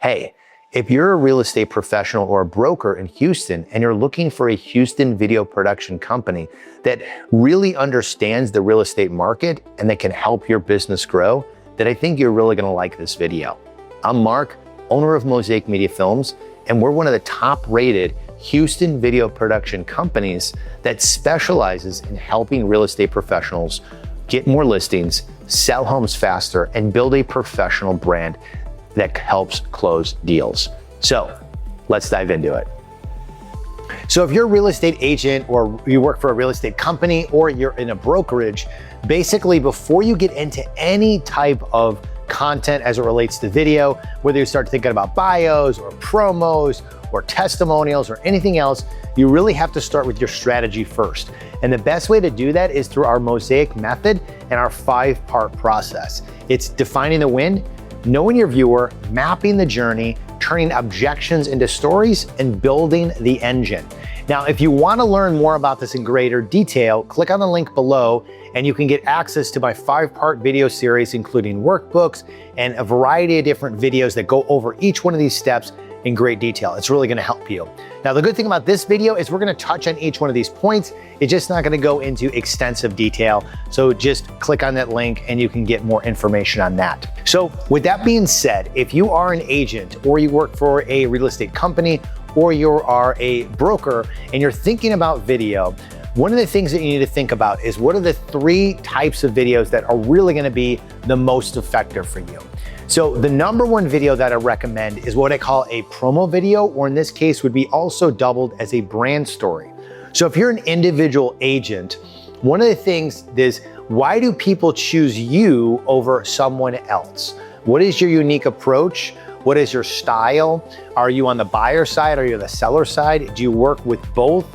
Hey, if you're a real estate professional or a broker in Houston and you're looking for a Houston video production company that really understands the real estate market and that can help your business grow, then I think you're really gonna like this video. I'm Mark, owner of Mosaic Media Films, and we're one of the top-rated Houston video production companies that specializes in helping real estate professionals get more listings, sell homes faster, and build a professional brand that helps close deals. So let's dive into it. So if you're a real estate agent or you work for a real estate company or you're in a brokerage, basically before you get into any type of content as it relates to video, whether you start thinking about bios or promos or testimonials or anything else, you really have to start with your strategy first. And the best way to do that is through our Mosaic method and our 5-part process. It's defining the win, knowing your viewer, mapping the journey, turning objections into stories, and building the engine. Now, if you want to learn more about this in greater detail, click on the link below and you can get access to my 5-part video series, including workbooks and a variety of different videos that go over each one of these steps in great detail. It's really gonna help you. Now, the good thing about this video is we're gonna touch on each one of these points. It's just not gonna go into extensive detail. So just click on that link and you can get more information on that. So with that being said, if you are an agent or you work for a real estate company or you are a broker and you're thinking about video, one of the things that you need to think about is what are the 3 types of videos that are really gonna be the most effective for you. So the number 1 video that I recommend is what I call a promo video, or in this case would be also doubled as a brand story. So if you're an individual agent, one of the things is, why do people choose you over someone else? What is your unique approach? What is your style? Are you on the buyer side? Are you on the seller side? Do you work with both?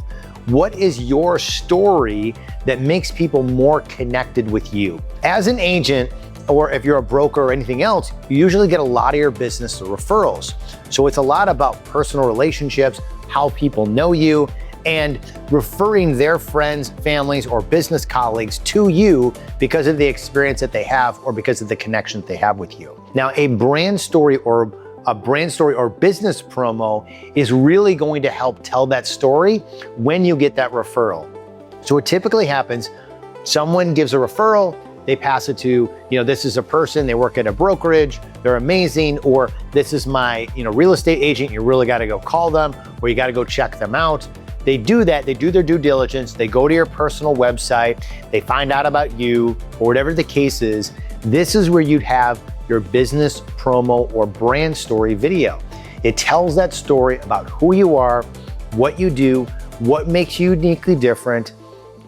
What is your story that makes people more connected with you? As an agent, or if you're a broker or anything else, you usually get a lot of your business through referrals. So it's a lot about personal relationships, how people know you, and referring their friends, families, or business colleagues to you because of the experience that they have or because of the connection that they have with you. Now, a brand story or business promo is really going to help tell that story when you get that referral. So what typically happens, someone gives a referral, they pass it to, this is a person, they work at a brokerage, they're amazing, or this is my, real estate agent, you really gotta go call them, or you gotta go check them out. They do that, they do their due diligence, they go to your personal website, they find out about you, or whatever the case is. This is where you'd have your business promo or brand story video. It tells that story about who you are, what you do, what makes you uniquely different,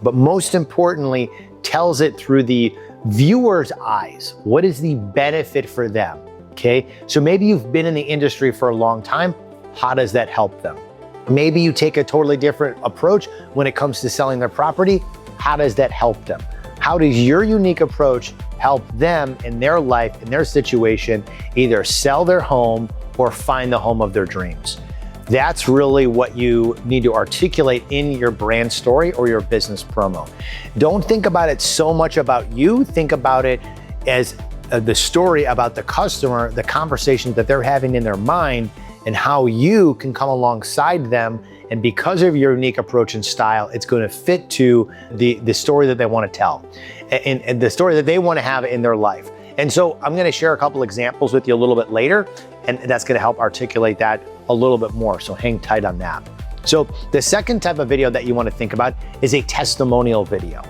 but most importantly, tells it through the viewer's eyes. What is the benefit for them? Okay, so maybe you've been in the industry for a long time. How does that help them? Maybe you take a totally different approach when it comes to selling their property. How does that help them? How does your unique approach help them in their life, in their situation, either sell their home or find the home of their dreams? That's really what you need to articulate in your brand story or your business promo. Don't think about it so much about you. Think about it as the story about the customer, the conversation that they're having in their mind, and how you can come alongside them. And because of your unique approach and style, it's going to fit to the story that they want to tell and the story that they want to have in their life. And so I'm going to share a couple examples with you a little bit later, and that's going to help articulate that a little bit more. So hang tight on that. So the second type of video that you want to think about is a testimonial video.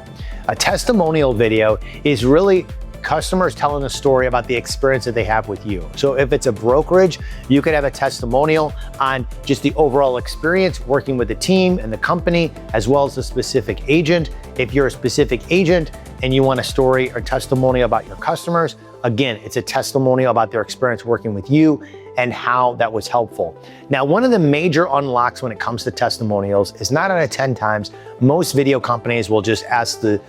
A testimonial video is really customers telling a story about the experience that they have with you. So if it's a brokerage, you could have a testimonial on just the overall experience working with the team and the company, as well as a specific agent. If you're a specific agent and you want a story or testimonial about your customers, again, it's a testimonial about their experience working with you and how that was helpful. Now, one of the major unlocks when it comes to testimonials is 9 out of 10 times, most video companies will just ask the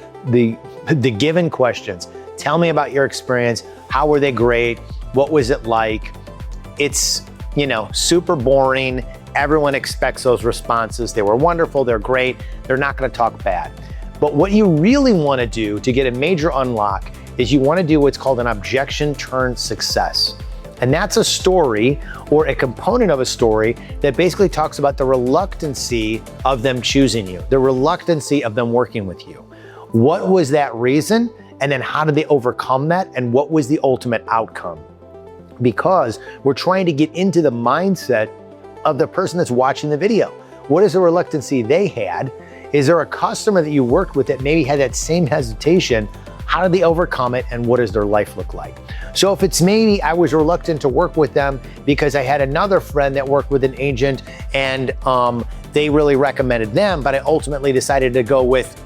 given questions. Tell me about your experience. How were they great? What was it like? It's, super boring. Everyone expects those responses. They were wonderful. They're great. They're not going to talk bad. But what you really want to do to get a major unlock is you want to do what's called an objection turned success. And that's a story or a component of a story that basically talks about the reluctancy of them choosing you, the reluctancy of them working with you. What was that reason? And then how did they overcome that? And what was the ultimate outcome? Because we're trying to get into the mindset of the person that's watching the video. What is the reluctancy they had? Is there a customer that you worked with that maybe had that same hesitation? How did they overcome it, and what does their life look like? So if it's maybe I was reluctant to work with them because I had another friend that worked with an agent and they really recommended them, but I ultimately decided to go with,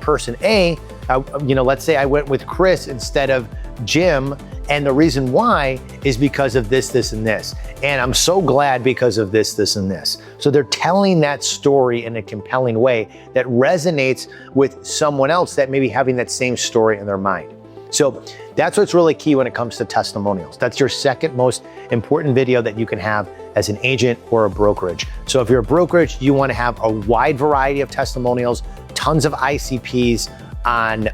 person A, let's say I went with Chris instead of Jim, and the reason why is because of this, this, and this. And I'm so glad because of this, this, and this. So they're telling that story in a compelling way that resonates with someone else that may be having that same story in their mind. So that's what's really key when it comes to testimonials. That's your second most important video that you can have as an agent or a brokerage. So if you're a brokerage, you want to have a wide variety of testimonials, tons of ICPs on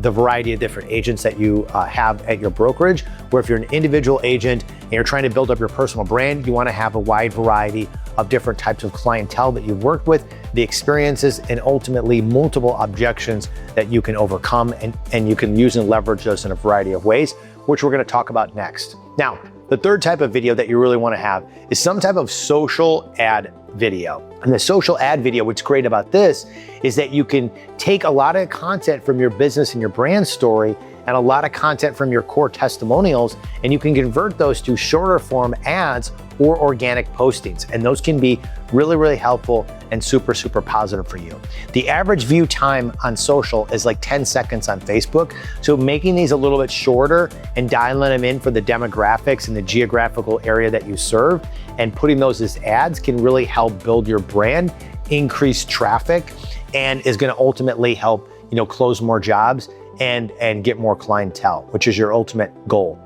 the variety of different agents that you have at your brokerage. Where if you're an individual agent and you're trying to build up your personal brand, you want to have a wide variety of different types of clientele that you've worked with, the experiences, and ultimately multiple objections that you can overcome, and you can use and leverage those in a variety of ways, which we're going to talk about next. Now, the third type of video that you really want to have is some type of social ad video. And the social ad video, what's great about this is that you can take a lot of content from your business and your brand story and a lot of content from your core testimonials, and you can convert those to shorter form ads or organic postings. And those can be really, really helpful and super, super positive for you. The average view time on social is like 10 seconds on Facebook. So making these a little bit shorter and dialing them in for the demographics and the geographical area that you serve and putting those as ads can really help build your brand, increase traffic, and is gonna ultimately help, close more jobs and get more clientele, which is your ultimate goal.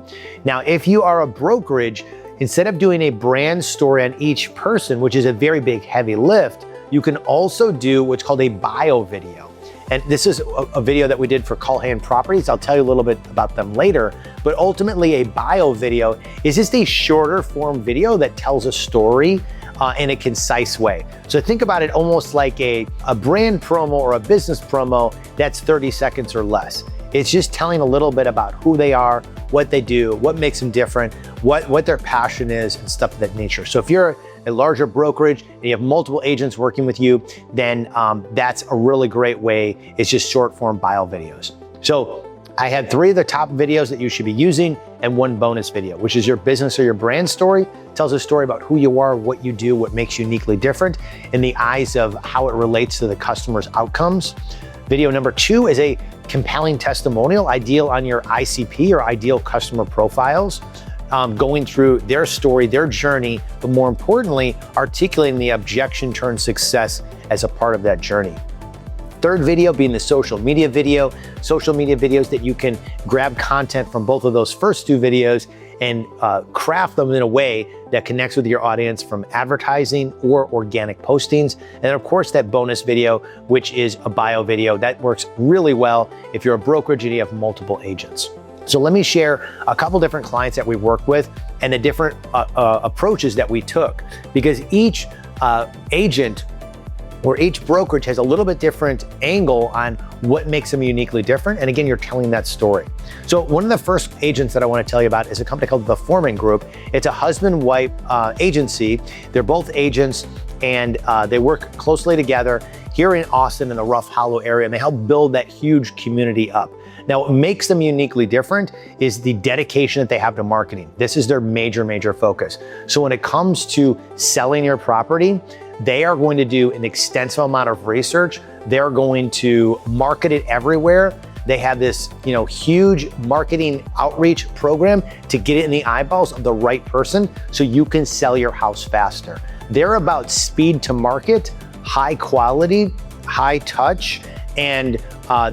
Now, if you are a brokerage, instead of doing a brand story on each person, which is a very big, heavy lift, you can also do what's called a bio video. And this is a video that we did for Culhane Properties. I'll tell you a little bit about them later, but ultimately a bio video is just a shorter form video that tells a story in a concise way. So think about it almost like a brand promo or a business promo that's 30 seconds or less. It's just telling a little bit about who they are, what they do, what makes them different, what their passion is, and stuff of that nature. So if you're a larger brokerage and you have multiple agents working with you, then that's a really great way. It's just short form bio videos. So I had 3 of the top videos that you should be using and 1 bonus video, which is your business or your brand story. Tells a story about who you are, what you do, what makes you uniquely different in the eyes of how it relates to the customer's outcomes. Video number 2 is a compelling testimonial, ideal on your ICP or ideal customer profiles, going through their story, their journey, but more importantly, articulating the objection turned success as a part of that journey. Third video being the social media video. Social media videos that you can grab content from both of those first 2 videos and craft them in a way that connects with your audience from advertising or organic postings. And then of course that bonus video, which is a bio video that works really well if you're a brokerage and you have multiple agents. So let me share a couple different clients that we work with and the different approaches that we took, because each agent or each brokerage has a little bit different angle on what makes them uniquely different. And again, you're telling that story. So one of the first agents that I want to tell you about is a company called The Foreman Group. It's a husband-wife agency. They're both agents and they work closely together here in Austin in the Rough Hollow area, and they help build that huge community up. Now, what makes them uniquely different is the dedication that they have to marketing. This is their major, major focus. So when it comes to selling your property, they are going to do an extensive amount of research. They're going to market it everywhere. They have this, huge marketing outreach program to get it in the eyeballs of the right person so you can sell your house faster. They're about speed to market, high quality, high touch, and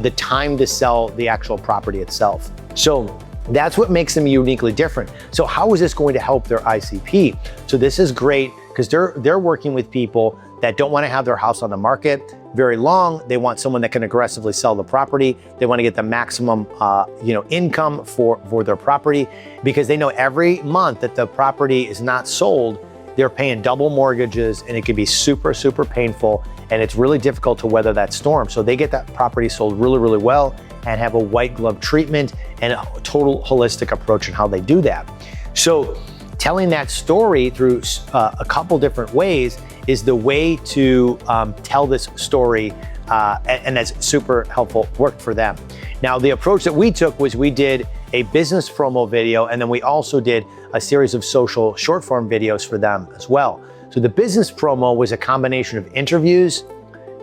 the time to sell the actual property itself. So that's what makes them uniquely different. So how is this going to help their ICP? So this is great because they're working with people that don't want to have their house on the market very long. They want someone that can aggressively sell the property. They want to get the maximum income for their property, because they know every month that the property is not sold, they're paying double mortgages, and it can be super, super painful, and it's really difficult to weather that storm. So they get that property sold really, really well and have a white glove treatment and a total holistic approach in how they do that. So telling that story through a couple different ways is the way to tell this story, and that's super helpful, worked for them. Now, the approach that we took was we did a business promo video, and then we also did a series of social short form videos for them as well. So the business promo was a combination of interviews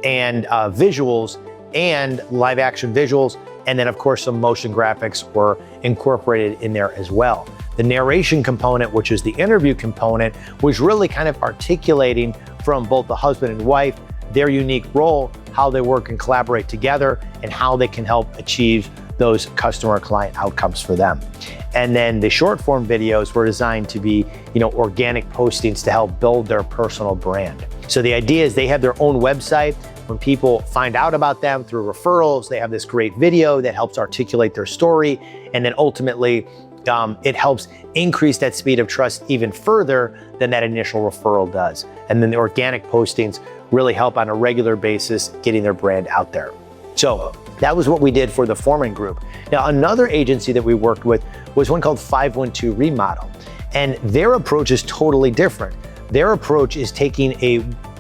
and visuals and live action visuals, and then of course some motion graphics were incorporated in there as well. The narration component, which is the interview component, was really kind of articulating from both the husband and wife their unique role, how they work and collaborate together, and how they can help achieve those customer client outcomes for them. And then the short form videos were designed to be, organic postings to help build their personal brand. So the idea is they have their own website. When people find out about them through referrals, they have this great video that helps articulate their story. And then ultimately, it helps increase that speed of trust even further than that initial referral does. And then the organic postings really help on a regular basis getting their brand out there. So that was what we did for the Foreman Group. Now, another agency that we worked with was one called 512 Remodel. And their approach is totally different. Their approach is taking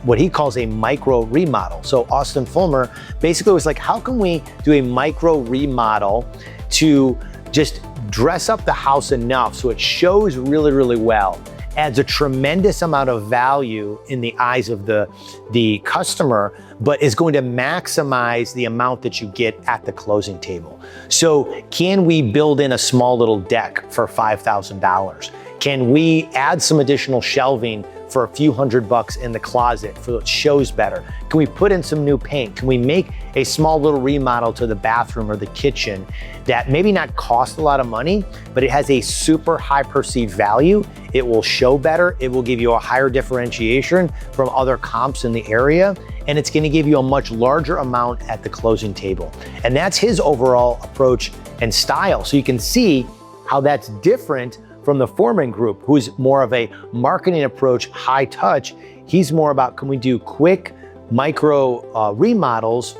what he calls a micro remodel. So Austin Fulmer basically was like, how can we do a micro remodel to just dress up the house enough so it shows really, really well, adds a tremendous amount of value in the eyes of the customer, but is going to maximize the amount that you get at the closing table. So can we build in a small little deck for $5,000? Can we add some additional shelving for a few $100 in the closet so it shows better? Can we put in some new paint? Can we make a small little remodel to the bathroom or the kitchen that maybe not cost a lot of money, but it has a super high perceived value? It will show better. It will give you a higher differentiation from other comps in the area, and it's going to give you a much larger amount at the closing table. And that's his overall approach and style. So you can see how that's different from the Foreman Group, who's more of a marketing approach, high touch. He's more about, can we do quick micro remodels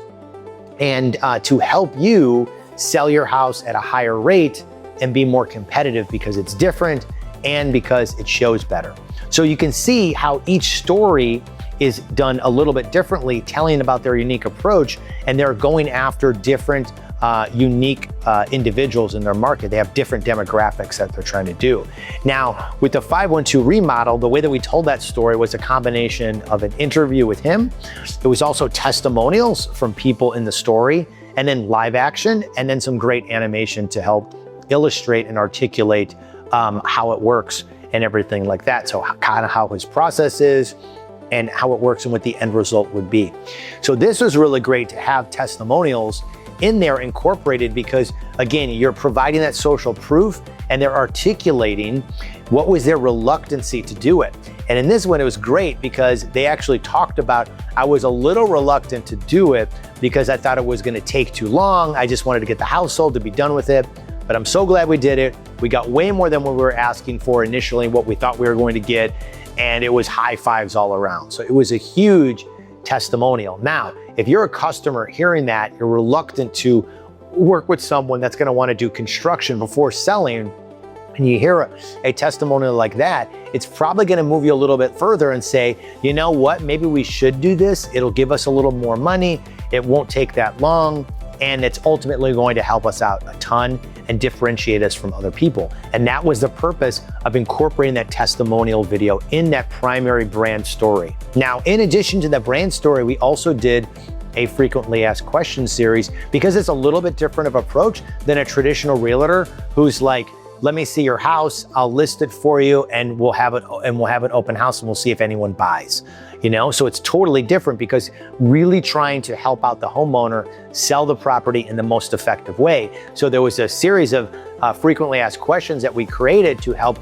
and to help you sell your house at a higher rate and be more competitive because it's different and because it shows better. So you can see how each story is done a little bit differently, telling about their unique approach, and they're going after different unique individuals in their market. They have different demographics that they're trying to do. Now, with the 512 Remodel, the way that we told that story was a combination of an interview with him. It was also testimonials from people in the story, and then live action, and then some great animation to help illustrate and articulate how it works and everything like that. So kind of how his process is and how it works and what the end result would be. So this was really great to have testimonials in there incorporated, because again, you're providing that social proof and they're articulating what was their reluctancy to do it. And in this one, it was great because they actually talked about, I was a little reluctant to do it because I thought it was going to take too long. I just wanted to get the house sold to be done with it. But I'm so glad we did it. We got way more than what we were asking for initially, what we thought we were going to get. And it was high fives all around. So it was a huge testimonial. Now, if you're a customer hearing that, you're reluctant to work with someone that's going to want to do construction before selling, and you hear a testimonial like that, it's probably going to move you a little bit further and say, you know what, maybe we should do this. It'll give us a little more money. It won't take that long. And it's ultimately going to help us out a ton and differentiate us from other people. And that was the purpose of incorporating that testimonial video in that primary brand story. Now, in addition to the brand story, we also did a frequently asked questions series, because it's a little bit different of approach than a traditional realtor who's like, let me see your house, I'll list it for you, and we'll have an open house and we'll see if anyone buys. So it's totally different, because really trying to help out the homeowner sell the property in the most effective way. So there was a series of frequently asked questions that we created to help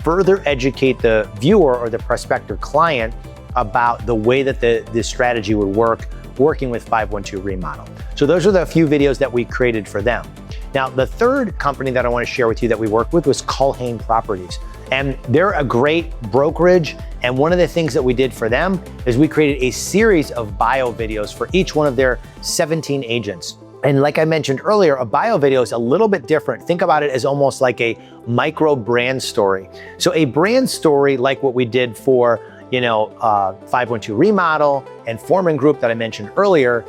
further educate the viewer or the prospective client about the way that this strategy would work working with 512 Remodel. So those are the few videos that we created for them. Now, the third company that I want to share with you that we worked with was Culhane Properties. And they're a great brokerage. And one of the things that we did for them is we created a series of bio videos for each one of their 17 agents. And like I mentioned earlier, a bio video is a little bit different. Think about it as almost like a micro brand story. So a brand story like what we did for 512 Remodel and Foreman Group that I mentioned earlier,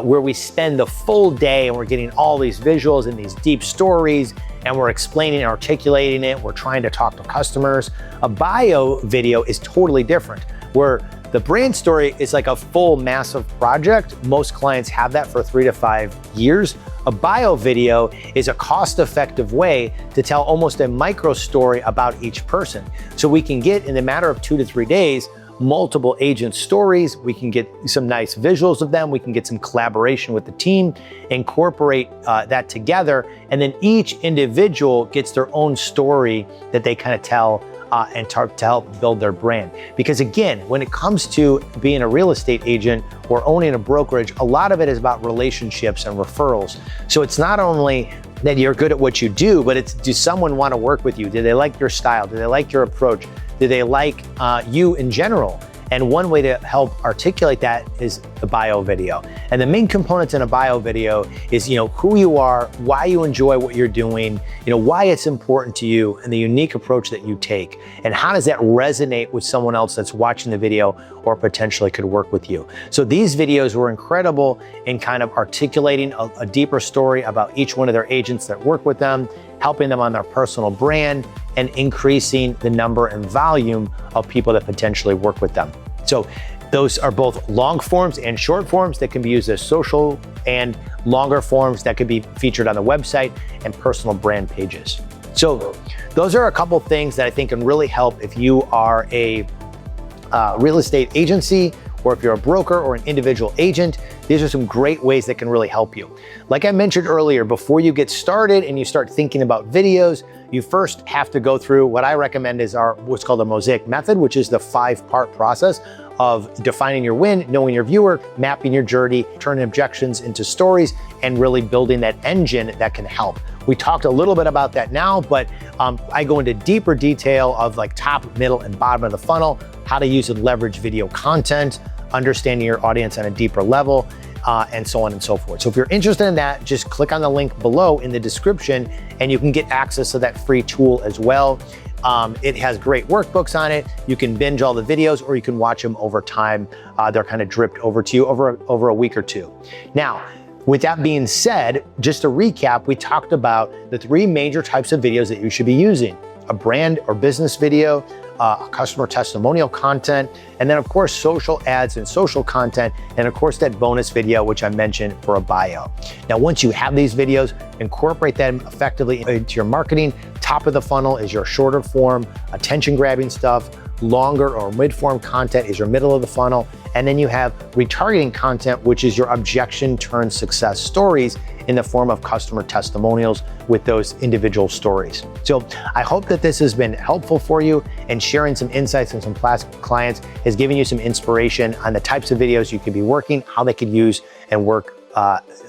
where we spend the full day and we're getting all these visuals and these deep stories and we're explaining and articulating it. We're trying to talk to customers. A bio video is totally different, where the brand story is like a full massive project. Most clients have that for 3 to 5 years. A bio video is a cost-effective way to tell almost a micro story about each person. So we can get, in a matter of 2 to 3 days, multiple agent stories. We can get some nice visuals of them. We can get some collaboration with the team, incorporate that together, and then each individual gets their own story that they kind of tell and to help build their brand. Because again, when it comes to being a real estate agent or owning a brokerage, a lot of it is about relationships and referrals. So it's not only that you're good at what you do, but it's, does someone want to work with you? Do they like your style? Do they like your approach? Do they like you in general? And one way to help articulate that is the bio video. And the main components in a bio video is, who you are, why you enjoy what you're doing, why it's important to you, and the unique approach that you take. And how does that resonate with someone else that's watching the video or potentially could work with you? So these videos were incredible in kind of articulating a deeper story about each one of their agents that work with them, helping them on their personal brand, and increasing the number and volume of people that potentially work with them. So those are both long forms and short forms that can be used as social, and longer forms that could be featured on the website and personal brand pages. So those are a couple things that I think can really help if you are a real estate agency, or if you're a broker or an individual agent. These are some great ways that can really help you. Like I mentioned earlier, before you get started and you start thinking about videos, you first have to go through what I recommend is what's called the Mosaic method, which is the 5-part process of defining your win, knowing your viewer, mapping your journey, turning objections into stories, and really building that engine that can help. We talked a little bit about that now, but I go into deeper detail of like top, middle, and bottom of the funnel, how to use and leverage video content, understanding your audience on a deeper level, and so on and so forth. So if you're interested in that, just click on the link below in the description and you can get access to that free tool as well. It has great workbooks on it. You can binge all the videos or you can watch them over time. They're kind of dripped over to you over a week or two. Now, with that being said, just to recap, we talked about the 3 major types of videos that you should be using: a brand or business video, a customer testimonial content, and then of course social ads and social content, and of course that bonus video which I mentioned for a bio. Now once you have these videos, incorporate them effectively into your marketing. Top of the funnel is your shorter form, attention grabbing stuff. Longer or mid-form content is your middle of the funnel. And then you have retargeting content, which is your objection turn success stories in the form of customer testimonials with those individual stories. So I hope that this has been helpful for you, and sharing some insights and some past clients has given you some inspiration on the types of videos you could be working, how they could use and work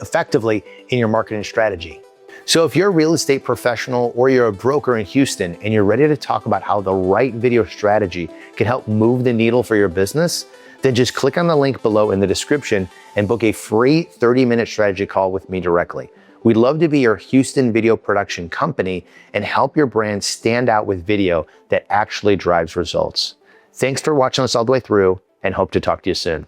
effectively in your marketing strategy. So if you're a real estate professional or you're a broker in Houston and you're ready to talk about how the right video strategy can help move the needle for your business, then just click on the link below in the description and book a free 30-minute strategy call with me directly. We'd love to be your Houston video production company and help your brand stand out with video that actually drives results. Thanks for watching us all the way through, and hope to talk to you soon.